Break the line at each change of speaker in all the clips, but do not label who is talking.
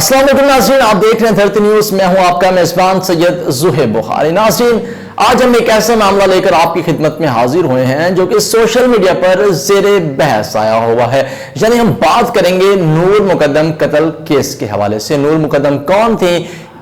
अस्सलाम वालेकुम नाज़रीन, आप देख रहे हैं धरती न्यूज़। मैं हूं आपका मेज़बान सैयद ज़ुहैब बुखारी। नाज़रीन, आज हम एक ऐसा मामला लेकर आपकी खिदमत में हाजिर हुए हैं जो कि सोशल मीडिया पर ज़ेरे बहस आया हुआ है। यानी हम बात करेंगे नूर मुकद्दम कत्ल केस के हवाले से। नूर मुकद्दम कौन थी,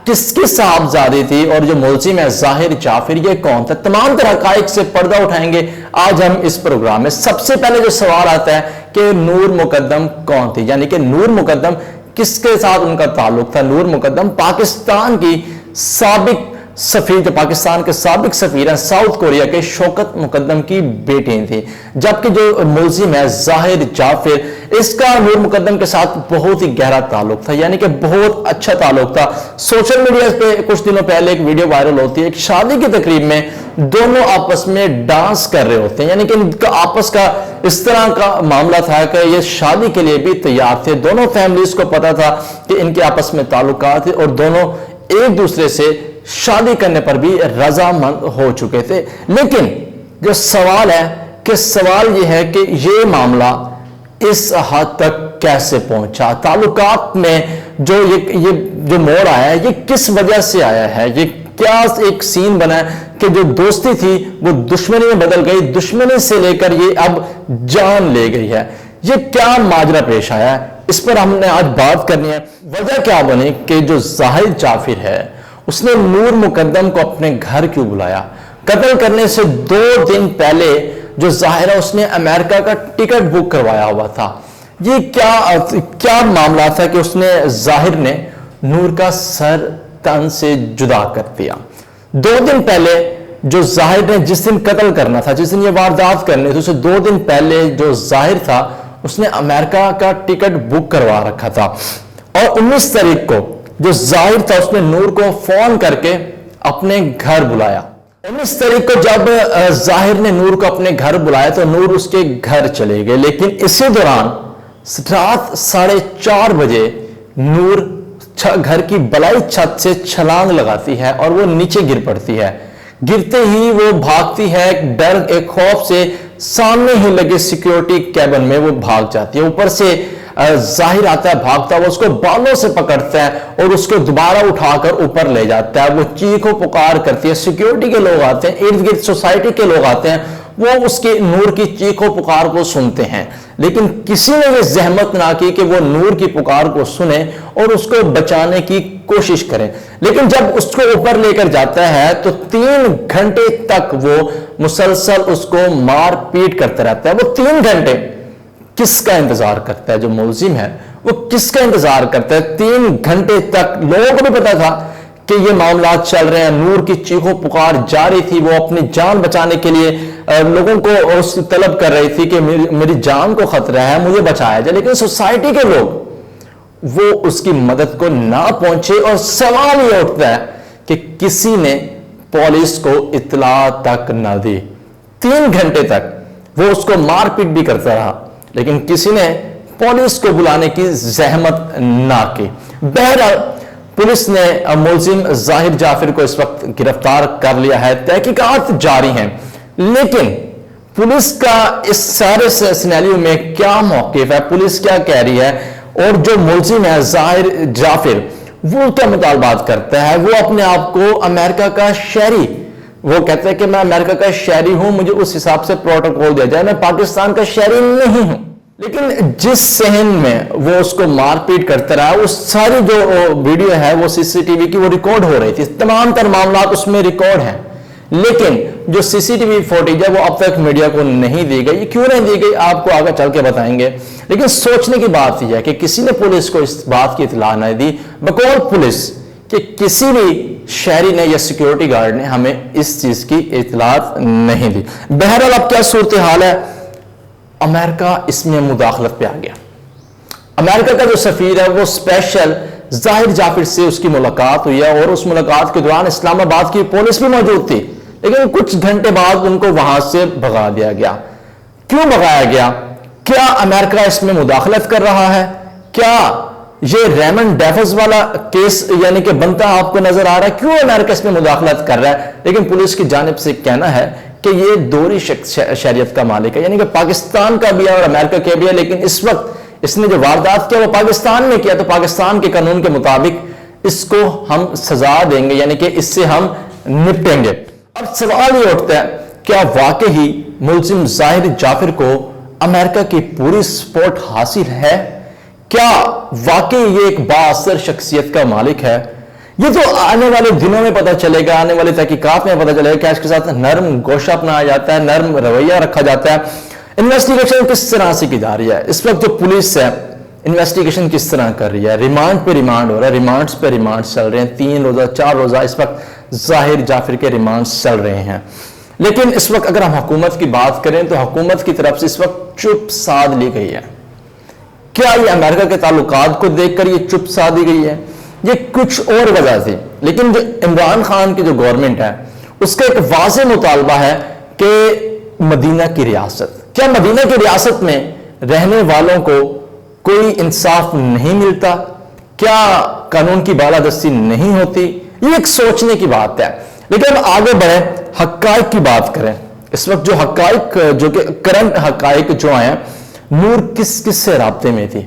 किसकी साहबजादी थी और जो मुलजिम है ज़ाहिर जाफिर, ये कौन था, तमाम तरह हक़ाइक़ से पर्दा उठाएंगे आज हम इस प्रोग्राम में। सबसे पहले जो सवाल आता है कि नूर मुकद्दम कौन थी, यानी कि नूर मुकद्दम किसके साथ उनका ताल्लुक था। नूर मुकद्दम पाकिस्तान की साबिक सफीर, जो पाकिस्तान के साबिक सफीर हैं साउथ कोरिया के शौकत मुकद्दम की बेटी थी, जबकि जो मुलजिम है ज़ाहिर जाफिर, इसका नूर मुकद्दम के साथ बहुत ही गहरा ताल्लुक था, यानी कि बहुत अच्छा ताल्लुक था। सोशल मीडिया पे कुछ दिनों पहले एक वीडियो वायरल होती है, एक शादी की तकरीब में दोनों आपस में डांस कर रहे होते हैं, यानी कि इनका आपस का इस तरह का मामला था कि ये शादी के लिए भी तैयार थे। दोनों फैमिलीज को पता था कि इनके आपस में ताल्लुकात थे और दोनों एक दूसरे से शादी करने पर भी रजामंद हो चुके थे। लेकिन जो सवाल है कि सवाल ये है कि ये मामला इस हद तक कैसे पहुंचा, ताल्लुकात में जो ये जो मोड़ आया है, ये किस वजह से आया है, ये क्या एक सीन बना है कि जो दोस्ती थी वो दुश्मनी में बदल गई, दुश्मनी से लेकर ये अब जान ले गई है। ये क्या माजरा पेश आया है, इस पर हमने आज बात करनी है। वजह क्या बनी कि जो ज़ाहिर जाफिर है उसने नूर मुकद्दम को अपने घर क्यों बुलाया। कत्ल करने से 2 दिन पहले जो ज़ाहिर है उसने अमेरिका का टिकट बुक करवाया हुआ था। ये क्या मामला था कि उसने ज़ाहिर ने नूर का सर तन से जुदा कर दिया। 2 दिन पहले जो ज़ाहिर ने जिस दिन कत्ल करना था, जिस दिन ये वारदात करनी थी, उसे 2 दिन पहले जो ज़ाहिर था उसने अमेरिका का टिकट बुक करवा रखा था और 19 तारीख को जो ज़ाहिर था उसने नूर को फोन करके अपने घर बुलाया। 19 तारीख को जब ज़ाहिर ने नूर को अपने घर बुलाया तो नूर उसके घर चले गए, लेकिन इसी दौरान रात 4:30 बजे नूर घर की बलाई छत से छलांग लगाती है और वो नीचे गिर पड़ती है। गिरते ही वो भागती है, डर एक खौफ से सामने ही लगे सिक्योरिटी कैबिन में वो भाग जाती है। ऊपर से ज़ाहिर आता है भागता, वो उसको बालों से पकड़ता है और उसको दोबारा उठाकर ऊपर ले जाता है। वो चीखो पुकार करती है, सिक्योरिटी के लोग आते हैं, इर्द गिर्द सोसाइटी के लोग आते हैं, वो उसके नूर की चीखो पुकार को सुनते हैं, लेकिन किसी ने ये जहमत ना की कि वो नूर की पुकार को सुने और उसको बचाने की कोशिश करें। लेकिन जब उसको ऊपर लेकर जाता है तो 3 घंटे तक वो मुसलसल उसको मार पीट करता रहता है। वो 3 घंटे किसका इंतजार करता है, जो मुलजिम है वो किसका इंतजार करता है। 3 घंटे तक लोगों को भी पता था कि ये मामला चल रहे हैं, नूर की चीखों पुकार जारी थी, वो अपनी जान बचाने के लिए लोगों को उस तलब कर रही थी कि मेरी जान को खतरा है, मुझे बचाया जाए, लेकिन सोसाइटी के लोग वो उसकी मदद को ना पहुंचे। और सवाल ये उठता है कि किसी ने पुलिस को इत्तला तक न दी। 3 घंटे तक वो उसको मारपीट भी करता रहा, लेकिन किसी ने पुलिस को बुलाने की जहमत ना की। बहरहाल पुलिस ने मुलजिम ज़ाहिर जाफिर को इस वक्त गिरफ्तार कर लिया है, तहकीकात जारी हैं। लेकिन पुलिस का इस सारे सिनेरियो में क्या मौक़िफ़ है, पुलिस क्या कह रही है, और जो मुलजिम है ज़ाहिर जाफिर वो क्या मुतालबात करता है। वो अपने आप को अमेरिका का शहरी, वो कहता है कि मैं अमेरिका का शहरी हूं, मुझे उस हिसाब से प्रोटोकॉल दिया जाए, मैं पाकिस्तान का शहरी नहीं हूं। लेकिन जिस सहन में वो उसको मारपीट करता रहा, उस सारी जो वीडियो है वो सीसीटीवी की वो रिकॉर्ड हो रही थी, तमाम तर मामला उसमें रिकॉर्ड हैं, लेकिन जो सीसीटीवी फुटेज है वो अब तक मीडिया को नहीं दी गई। क्यों नहीं दी गई आपको आगे चल के बताएंगे। लेकिन सोचने की बात यह है कि किसी ने पुलिस को इस बात की इत्तला नहीं दी, बकौल पुलिस कि किसी भी शहरी ने या सिक्योरिटी गार्ड ने हमें इस चीज की इत्तलात नहीं दी। बहरहाल अब क्या सूरत हाल है, अमेरिका इसमें मुदाखलत पे आ गया। अमेरिका का जो सफीर है वो स्पेशल ज़ाहिर जाफिर से उसकी मुलाकात हुई है और उस मुलाकात के दौरान इस्लामाबाद की पुलिस भी मौजूद थी, लेकिन कुछ घंटे बाद उनको वहां से भगा दिया गया। क्यों भगाया गया? क्या अमेरिका इसमें मुदाखलत कर रहा है? क्या ये रेमंड डेफस वाला केस यानी कि बनता आपको नजर आ रहा है? क्यों अमेरिका इसमें मुदाखलत कर रहा है? लेकिन पुलिस की जानिब से कहना है कि ये दोहरी शरीयत का मालिक है, यानी कि पाकिस्तान का भी है और अमेरिका का भी है, लेकिन इस वक्त اس نے جو واردات کیا وہ پاکستان میں کیا، تو پاکستان کے قانون کے مطابق اس کو ہم سزا دیں گے، یعنی کہ اس سے ہم نپٹیں گے۔ اب سوال یہ اٹھتا ہے، کیا واقعی ملزم ظاہر جعفر کو امریکہ کی پوری سپورٹ حاصل ہے؟ کیا واقعی یہ ایک بااثر شخصیت کا مالک ہے؟ یہ تو آنے والے دنوں میں پتہ چلے گا، آنے والی تحقیقات میں پتہ چلے گا کہ اس کے ساتھ نرم گوشہ اپنایا جاتا ہے، نرم رویہ رکھا جاتا ہے۔ انویسٹیگیشن کس طرح سے کی جا رہی ہے؟ اس وقت جو پولیس ہے انویسٹیگیشن کس طرح کر رہی ہے؟ ریمانڈ پہ ریمانڈ ہو رہا ہے، ریمانڈز پہ ریمانڈز چل رہے ہیں، 3 روزہ 4 روزہ اس وقت ظاہر جعفر کے ریمانڈز چل رہے ہیں۔ لیکن اس وقت اگر ہم حکومت کی بات کریں تو حکومت کی طرف سے اس وقت چپ سادھ لی گئی ہے۔ کیا یہ امریکہ کے تعلقات کو دیکھ کر یہ چپ سادھی گئی ہے؟ یہ کچھ اور وجہ تھی، لیکن جو عمران خان کی جو گورنمنٹ ہے اس کا ایک واضح مطالبہ ہے کہ مدینہ کی ریاست، کیا مدینہ کی ریاست میں رہنے والوں کو کوئی انصاف نہیں ملتا؟ کیا قانون کی بالادستی نہیں ہوتی؟ یہ ایک سوچنے کی بات ہے۔ لیکن ہم آگے بڑھیں، حقائق کی بات کریں۔ اس وقت جو حقائق، جو کہ کرنٹ حقائق جو ہیں، نور کس سے رابطے میں تھی؟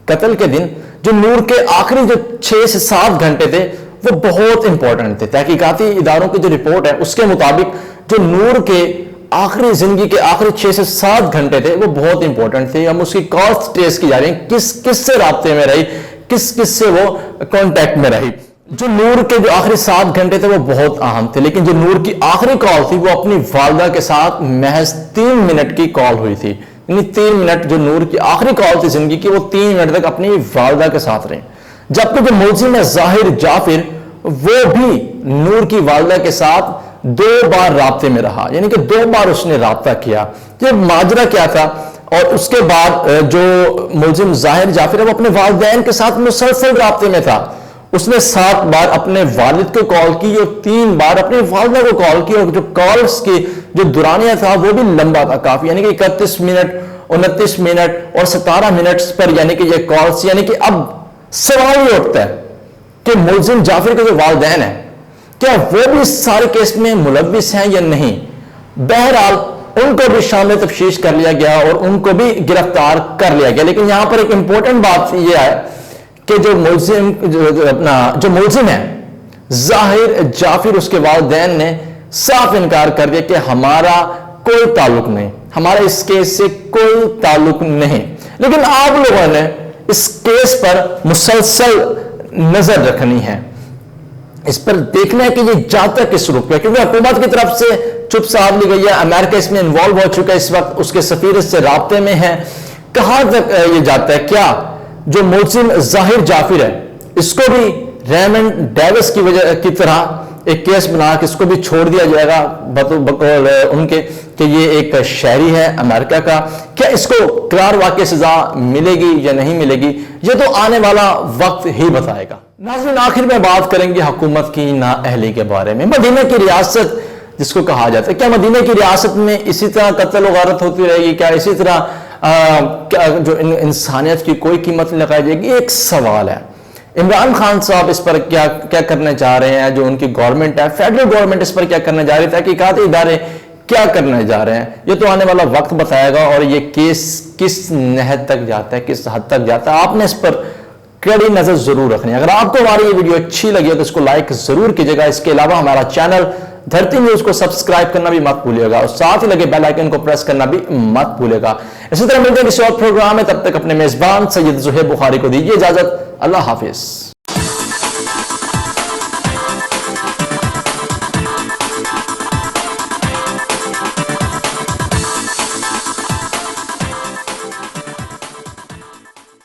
قتل کے دن جو نور کے آخری جو 6 سے 7 گھنٹے تھے وہ بہت امپورٹنٹ تھے۔ تحقیقاتی اداروں کی جو رپورٹ ہے اس کے مطابق جو نور کے آخری زندگی کے آخری 6 سے 7 گھنٹے تھے وہ بہت امپورٹنٹ تھے۔ ہم اس کی کالز ٹریس کی جا رہی ہیں، کس سے رابطے میں رہی، کس سے وہ کانٹیکٹ میں رہی۔ جو نور کے جو آخری 7 گھنٹے تھے وہ بہت اہم تھے، لیکن جو نور کی آخری کال تھی وہ اپنی والدہ کے ساتھ محض 3 منٹ کی کال ہوئی تھی، یعنی 3 منٹ جو نور کی آخری کال تھی زندگی کی وہ 3 منٹ تک اپنی والدہ کے ساتھ رہے۔ جبکہ جو ملزم ہے ظاہر جعفر وہ بھی نور کی والدہ کے ساتھ 2 بار رابطے میں رہا، یعنی کہ 2 بار اس نے رابطہ کیا۔ یہ ماجرا کیا تھا؟ اور اس کے بعد جو ملزم ظاہر جعفر ہے وہ اپنے والدین کے ساتھ مسلسل رابطے میں تھا۔ اس نے 7 بار اپنے والد کو کال کی اور 3 بار اپنی والدہ کو کال کی، اور جو کالز کی جو دورانیہ تھا وہ بھی لمبا تھا کافی، یعنی کہ 31 منٹ 29 منٹ اور 17 منٹ پر، یعنی کہ یہ کالز، یعنی کہ اب سوال یہ اٹھتا ہے کہ ملزم جعفر کے جو والدین ہیں کیا وہ بھی اس سارے کیس میں ملوث ہیں یا نہیں؟ بہرحال ان کو بھی شامل تفتیش کر لیا گیا اور ان کو بھی گرفتار کر لیا گیا۔ لیکن یہاں پر ایک امپورٹنٹ بات یہ ہے کہ جو ملزم ہے ظاہر جعفر، اس کے والدین نے صاف انکار کر دیا کہ ہمارا کوئی تعلق نہیں، ہمارا اس کیس سے کوئی تعلق نہیں۔ لیکن آپ لوگوں نے اس کیس پر مسلسل نظر رکھنی ہے، اس پر دیکھنا ہے کہ یہ جاتا کس رخ پہ، کیونکہ حکومت کی طرف سے چپ سادھ لی گئی ہے، امریکہ اس میں انوالو ہو چکا ہے، اس وقت اس کے سفیر سے رابطے میں ہے، کہاں تک یہ جاتا ہے؟ کیا جو ملزم ظاہر جعفر ہے اس کو بھی ریمنڈ ڈیوس کی طرح ایک کیس بنا کے اس کو بھی چھوڑ دیا جائے گا بقول ان کے کہ یہ ایک شہری ہے امریکہ کا؟ کیا اس کو قرار واقع سزا ملے گی یا نہیں ملے گی؟ یہ تو آنے والا وقت ہی بتائے گا۔ ناظرین، آخر میں بات کریں گے حکومت کی نااہلی کے بارے میں۔ مدینہ کی ریاست جس کو کہا جاتا ہے، کیا مدینہ کی ریاست میں اسی طرح قتل و غارت ہوتی رہے گی؟ کیا اسی طرح جو انسانیت کی کوئی قیمت لگائی جائے گی؟ ایک سوال ہے۔ عمران خان صاحب اس پر کیا کرنا چاہ رہے ہیں؟ جو ان کی گورنمنٹ ہے، فیڈرل گورنمنٹ، اس پر کیا کرنا چاہ رہی ہے؟ تحقیقاتی ادارے کیا کرنے جا رہے ہیں؟ یہ تو آنے والا وقت بتائے گا، اور یہ کیس کس نہج تک جاتا ہے، کس حد تک جاتا ہے، آپ نے اس پر کڑی نظر ضرور رکھنی ہے۔ اگر آپ کو ہماری یہ ویڈیو اچھی لگی تو اس کو لائک ضرور کیجیے گا۔ اس کے علاوہ ہمارا چینل دھرتی نیوز کو سبسکرائب کرنا بھی مت بھولیے گا، اور ساتھ ہی لگے بیل آئیکن کو پریس کرنا بھی مت بھولیے گا۔ اسی طرح ملتے ہیں کسی اور پروگرام میں، تب تک اپنے میزبان سید زہیب بخاری کو دیجیے اجازت۔ اللہ حافظ۔